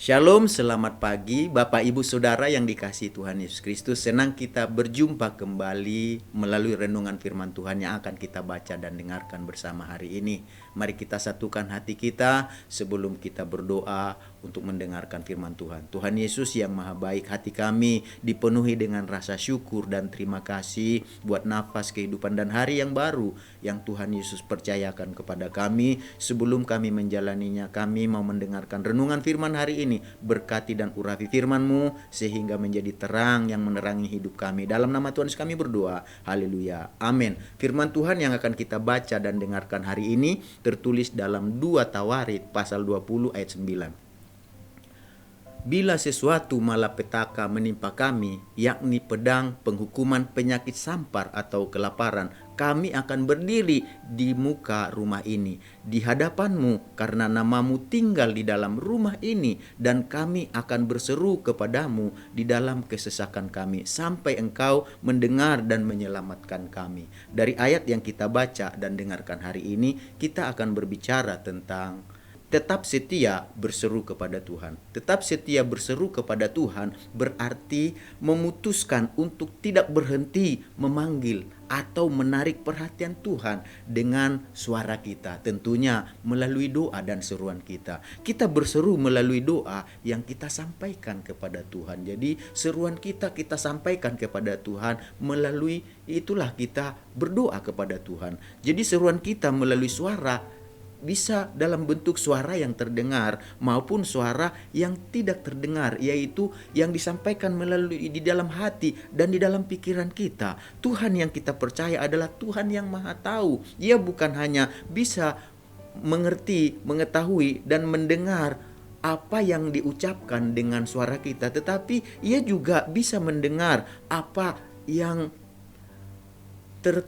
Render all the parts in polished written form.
Shalom, selamat pagi Bapak Ibu Saudara yang dikasihi Tuhan Yesus Kristus. Senang kita berjumpa kembali melalui renungan firman Tuhan yang akan kita baca dan dengarkan bersama hari ini. Mari kita satukan hati kita sebelum kita berdoa untuk mendengarkan firman Tuhan. Tuhan Yesus yang maha baik, hati kami dipenuhi dengan rasa syukur dan terima kasih buat nafas kehidupan dan hari yang baru yang Tuhan Yesus percayakan kepada kami. Sebelum kami menjalaninya, kami mau mendengarkan renungan firman hari ini. Berkati dan urapi firman-Mu sehingga menjadi terang yang menerangi hidup kami. Dalam nama Tuhan Yesus kami berdoa. Haleluya. Amin. Firman Tuhan yang akan kita baca dan dengarkan hari ini tertulis dalam 2 Tawarit pasal 20 ayat 9. Bila sesuatu malapetaka menimpa kami, yakni pedang, penghukuman, penyakit sampar atau kelaparan, kami akan berdiri di muka rumah ini, di hadapan-Mu, karena nama-Mu tinggal di dalam rumah ini, dan kami akan berseru kepadamu di dalam kesesakan kami, sampai Engkau mendengar dan menyelamatkan kami. Dari ayat yang kita baca dan dengarkan hari ini, kita akan berbicara tentang tetap setia berseru kepada Tuhan. Tetap setia berseru kepada Tuhan berarti memutuskan untuk tidak berhenti memanggil atau menarik perhatian Tuhan dengan suara kita. Tentunya melalui doa dan seruan kita. Kita berseru melalui doa yang kita sampaikan kepada Tuhan. Jadi seruan kita sampaikan kepada Tuhan, melalui itulah kita berdoa kepada Tuhan. Jadi seruan kita melalui suara bisa dalam bentuk suara yang terdengar maupun suara yang tidak terdengar, yaitu yang disampaikan melalui di dalam hati dan di dalam pikiran kita. Tuhan yang kita percaya adalah Tuhan yang maha tahu. Ia bukan hanya bisa mengerti, mengetahui dan mendengar apa yang diucapkan dengan suara kita, tetapi ia juga bisa mendengar apa yang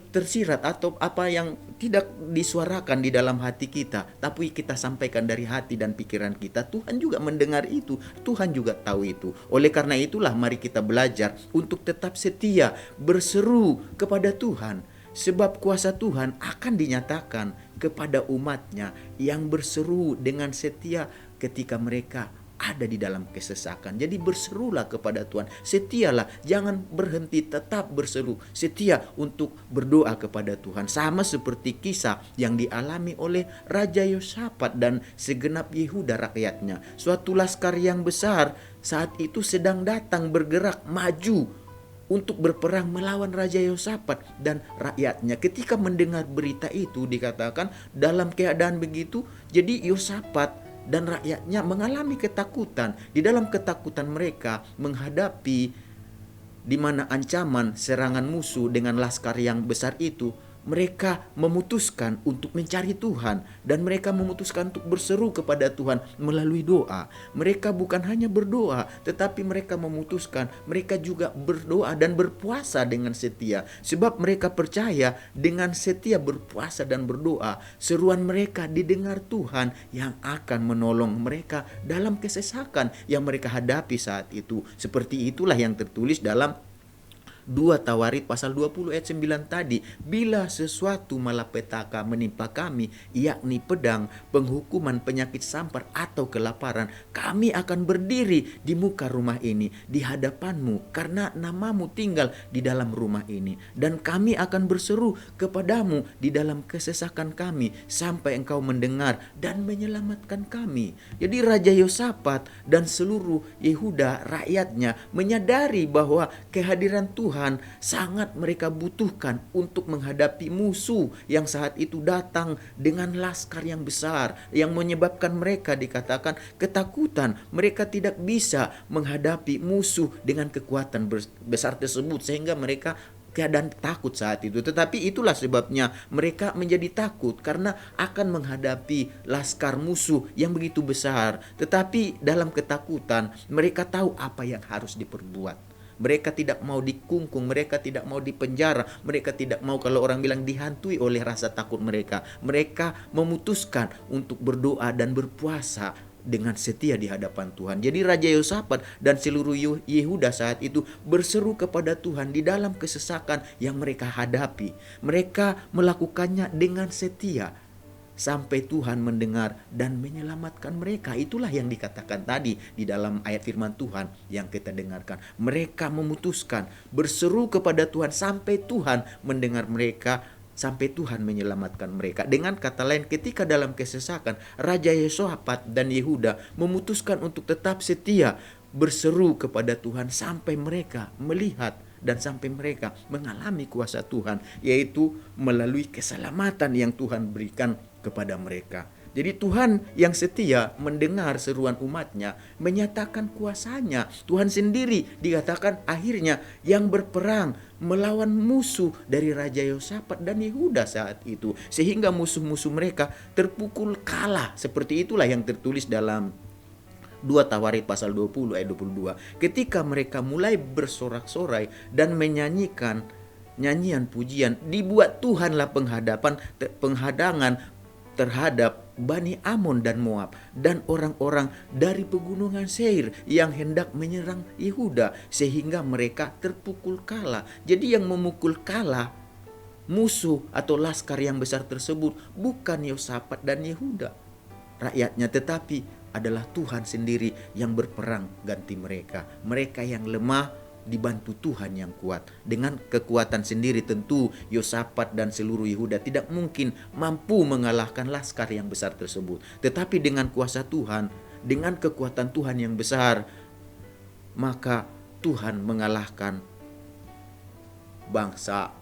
tersirat atau apa yang tidak disuarakan di dalam hati kita, tapi kita sampaikan dari hati dan pikiran kita. Tuhan juga mendengar itu, Tuhan juga tahu itu. Oleh karena itulah mari kita belajar untuk tetap setia berseru kepada Tuhan, sebab kuasa Tuhan akan dinyatakan kepada umatnya yang berseru dengan setia ketika mereka ada di dalam kesesakan. Jadi berserulah kepada Tuhan, setialah, jangan berhenti, tetap berseru, setia untuk berdoa kepada Tuhan. Sama seperti kisah yang dialami oleh Raja Yosafat dan segenap Yehuda rakyatnya. Suatu laskar yang besar saat itu sedang datang bergerak maju untuk berperang melawan Raja Yosafat dan rakyatnya. Ketika mendengar berita itu, dikatakan dalam keadaan begitu, jadi Yosafat dan rakyatnya mengalami ketakutan. Di dalam ketakutan mereka menghadapi di mana ancaman serangan musuh dengan laskar yang besar itu, mereka memutuskan untuk mencari Tuhan dan mereka memutuskan untuk berseru kepada Tuhan melalui doa. Mereka bukan hanya berdoa, tetapi mereka memutuskan mereka juga berdoa dan berpuasa dengan setia. Sebab mereka percaya dengan setia berpuasa dan berdoa, seruan mereka didengar Tuhan yang akan menolong mereka dalam kesesakan yang mereka hadapi saat itu. Seperti itulah yang tertulis dalam 2 Tawarit pasal 20 ayat 9 tadi. Bila sesuatu malapetaka menimpa kami, yakni pedang, penghukuman, penyakit sampar atau kelaparan, kami akan berdiri di muka rumah ini, di hadapan-Mu, karena nama-Mu tinggal di dalam rumah ini. Dan kami akan berseru kepadamu di dalam kesesakan kami, sampai Engkau mendengar dan menyelamatkan kami. Jadi Raja Yosafat dan seluruh Yehuda rakyatnya menyadari bahwa kehadiran Tuhan sangat mereka butuhkan untuk menghadapi musuh yang saat itu datang dengan laskar yang besar, yang menyebabkan mereka dikatakan ketakutan. Mereka tidak bisa menghadapi musuh dengan kekuatan besar tersebut, sehingga mereka keadaan takut saat itu. Tetapi itulah sebabnya mereka menjadi takut, karena akan menghadapi laskar musuh yang begitu besar. Tetapi dalam ketakutan mereka tahu apa yang harus diperbuat. Mereka tidak mau dikungkung, mereka tidak mau dipenjara, mereka tidak mau, kalau orang bilang, dihantui oleh rasa takut mereka. Mereka memutuskan untuk berdoa dan berpuasa dengan setia di hadapan Tuhan. Jadi Raja Yosafat dan seluruh Yehuda saat itu berseru kepada Tuhan di dalam kesesakan yang mereka hadapi. Mereka melakukannya dengan setia. sampai Tuhan mendengar dan menyelamatkan mereka. Itulah yang dikatakan tadi di dalam ayat firman Tuhan yang kita dengarkan. Mereka memutuskan berseru kepada Tuhan sampai Tuhan mendengar mereka, sampai Tuhan menyelamatkan mereka. Dengan kata lain, ketika dalam kesesakan, Raja Yehoshafat dan Yehuda memutuskan untuk tetap setia berseru kepada Tuhan sampai mereka melihat dan sampai mereka mengalami kuasa Tuhan, yaitu melalui keselamatan yang Tuhan berikan kepada mereka. Jadi Tuhan yang setia mendengar seruan umatnya, menyatakan kuasanya. Tuhan sendiri dikatakan akhirnya yang berperang melawan musuh dari Raja Yehoshafat dan Yehuda saat itu, sehingga musuh-musuh mereka terpukul kalah. Seperti itulah yang tertulis dalam 2 Tawarik pasal 20 ayat 22. Ketika mereka mulai bersorak-sorai dan menyanyikan nyanyian pujian, dibuat Tuhanlah penghadangan terhadap Bani Amon dan Moab dan orang-orang dari pegunungan Seir yang hendak menyerang Yehuda, sehingga mereka terpukul kalah. Jadi yang memukul kalah musuh atau laskar yang besar tersebut bukan Yehoshafat dan Yehuda rakyatnya, tetapi adalah Tuhan sendiri yang berperang ganti mereka. Mereka yang lemah dibantu Tuhan yang kuat. Dengan kekuatan sendiri tentu Yehoshafat dan seluruh Yehuda tidak mungkin mampu mengalahkan laskar yang besar tersebut. Tetapi dengan kuasa Tuhan, dengan kekuatan Tuhan yang besar, maka Tuhan mengalahkan bangsa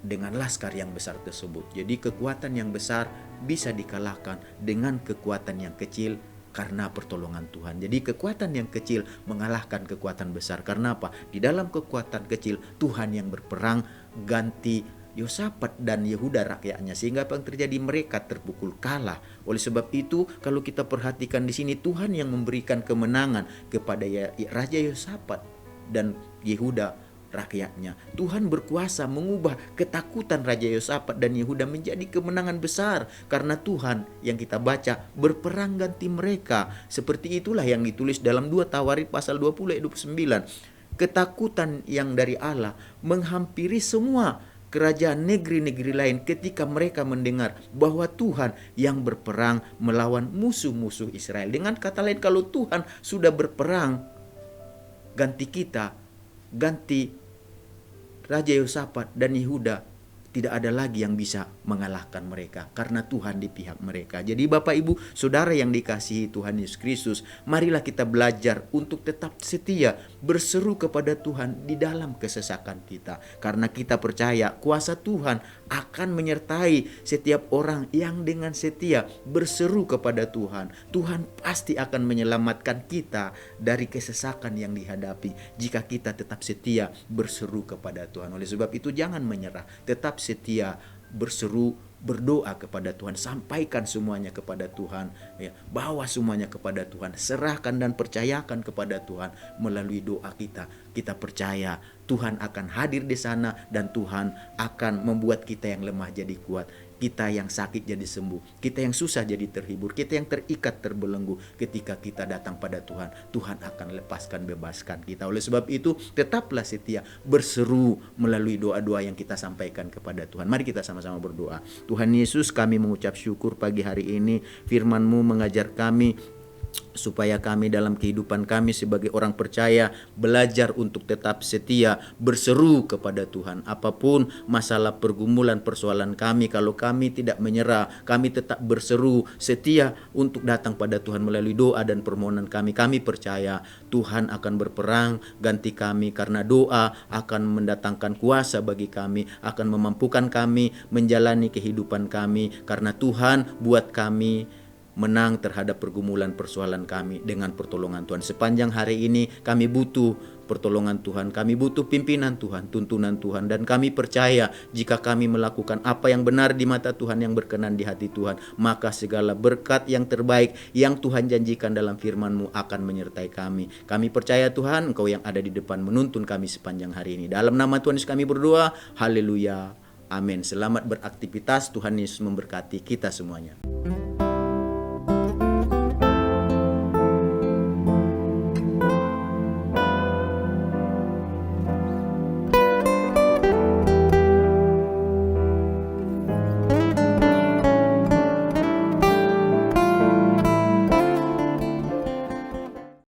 dengan laskar yang besar tersebut. Jadi kekuatan yang besar bisa dikalahkan dengan kekuatan yang kecil karena pertolongan Tuhan. Jadi kekuatan yang kecil mengalahkan kekuatan besar. Karena apa? Di dalam kekuatan kecil Tuhan yang berperang ganti Yehoshafat dan Yehuda rakyatnya, sehingga apa yang terjadi? Mereka terpukul kalah. Oleh sebab itu, kalau kita perhatikan di sini, Tuhan yang memberikan kemenangan kepada Raja Yehoshafat dan Yehuda rakyatnya. Tuhan berkuasa mengubah ketakutan Raja Yehoshafat dan Yehuda menjadi kemenangan besar, karena Tuhan yang kita baca berperang ganti mereka. Seperti itulah yang ditulis dalam 2 Tawarik pasal 20 ayat 29. Ketakutan yang dari Allah menghampiri semua kerajaan negeri-negeri lain ketika mereka mendengar bahwa Tuhan yang berperang melawan musuh-musuh Israel. Dengan kata lain, kalau Tuhan sudah berperang ganti kita, ganti Raja Yehoshafat dan Yehuda, tidak ada lagi yang bisa mengalahkan mereka karena Tuhan di pihak mereka. Jadi Bapak Ibu Saudara yang dikasihi Tuhan Yesus Kristus, marilah kita belajar untuk tetap setia berseru kepada Tuhan di dalam kesesakan kita, karena kita percaya kuasa Tuhan akan menyertai setiap orang yang dengan setia berseru kepada Tuhan. Tuhan pasti akan menyelamatkan kita dari kesesakan yang dihadapi jika kita tetap setia berseru kepada Tuhan. Oleh sebab itu jangan menyerah, tetap setia berseru, berdoa kepada Tuhan, sampaikan semuanya kepada Tuhan, ya, bawa semuanya kepada Tuhan, serahkan dan percayakan kepada Tuhan melalui doa kita. Kita percaya Tuhan akan hadir di sana dan Tuhan akan membuat kita yang lemah jadi kuat, kita yang sakit jadi sembuh, kita yang susah jadi terhibur, kita yang terikat terbelenggu. Ketika kita datang pada Tuhan, Tuhan akan lepaskan, bebaskan kita. Oleh sebab itu tetaplah setia berseru melalui doa-doa yang kita sampaikan kepada Tuhan. Mari kita sama-sama berdoa. Tuhan Yesus, kami mengucap syukur pagi hari ini firman-Mu mengajar kami supaya kami dalam kehidupan kami sebagai orang percaya belajar untuk tetap setia berseru kepada Tuhan. Apapun masalah, pergumulan, persoalan kami, kalau kami tidak menyerah, kami tetap berseru setia untuk datang pada Tuhan melalui doa dan permohonan kami. Kami percaya Tuhan akan berperang ganti kami, karena doa akan mendatangkan kuasa bagi kami, akan memampukan kami menjalani kehidupan kami, karena Tuhan buat kami menang terhadap pergumulan persoalan kami dengan pertolongan Tuhan. Sepanjang hari ini kami butuh pertolongan Tuhan, kami butuh pimpinan Tuhan, tuntunan Tuhan, dan kami percaya jika kami melakukan apa yang benar di mata Tuhan, yang berkenan di hati Tuhan, maka segala berkat yang terbaik yang Tuhan janjikan dalam firman-Mu akan menyertai kami. Kami percaya Tuhan, Engkau yang ada di depan menuntun kami sepanjang hari ini. Dalam nama Tuhan Yesus kami berdoa, haleluya, amin. Selamat beraktivitas, Tuhan Yesus memberkati kita semuanya.